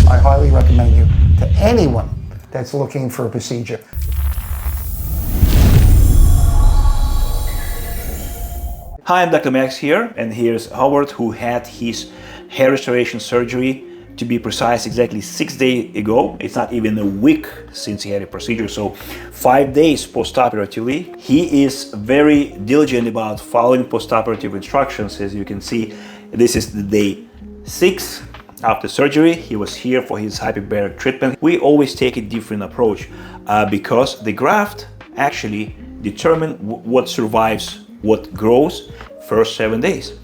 I highly recommend you to anyone that's looking for a procedure. Hi, I'm Dr. Max here, and here's Howard, who had his hair restoration surgery, to be precise, exactly 6 days ago. It's not even a week since he had a procedure, so 5 days post-operatively. He is very diligent about following post-operative instructions. As you can see, this is the day 6 after surgery. He was here for his hyperbaric treatment. We always take a different approach because the graft actually determines what survives, what grows first 7 days.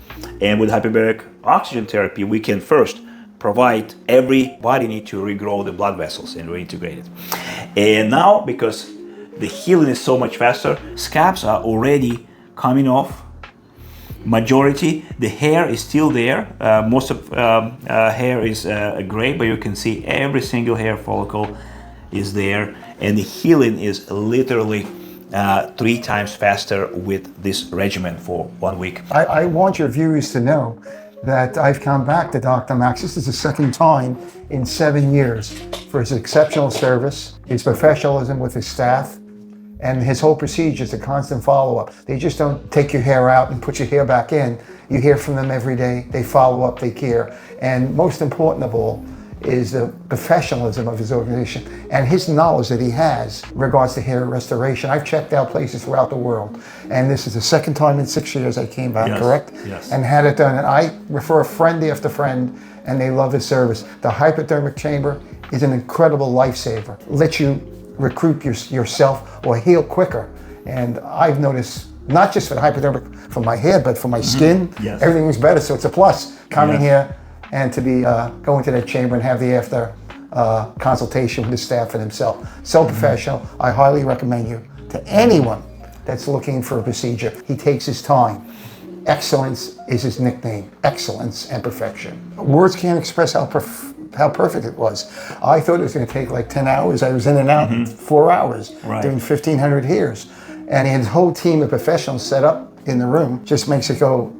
And with hyperbaric oxygen therapy, we can first provide every body need to regrow the blood vessels and reintegrate it. And now, because the healing is so much faster, scabs are already coming off. Majority, the hair is still there. Most of hair is gray, but you can see every single hair follicle is there, and the healing is literally 3 times faster with this regimen for 1 week. I want your viewers to know that I've come back to Dr. Max. This is the second time in 7 years for his exceptional service, his professionalism with his staff, and his whole procedure is a constant follow-up. They just don't take your hair out and put your hair back in. You hear from them every day. They follow up, they care. And most important of all is the professionalism of his organization and his knowledge that he has in regards to hair restoration. I've checked out places throughout the world, and this is the second time in 6 years I came back, correct? Yes. And had it done. And I refer a friend after friend, and they love his service. The hypodermic chamber is an incredible lifesaver. Lets you recruit yourself or heal quicker. And I've noticed, not just for the hypodermic for my hair, but for my skin, everything was better. So it's a plus coming here and to be going to that chamber and have the after consultation with the staff and himself. So professional. I highly recommend you to anyone that's looking for a procedure. He takes his time. Excellence is his nickname. Excellence and perfection. Words can't express how perfect it was. I thought it was going to take like 10 hours. I was in and out in 4 hours doing 1,500 hairs. And his whole team of professionals set up in the room just makes it go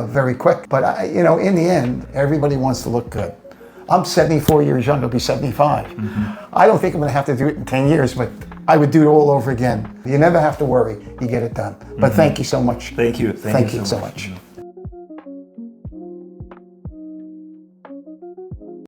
very quick. But you know, in the end, everybody wants to look good. I'm 74 years young, I'll be 75. I don't think I'm gonna have to do it in 10 years, but I would do it all over again. You never have to worry, you get it done. But thank you so much. Thank you. Thank you so much.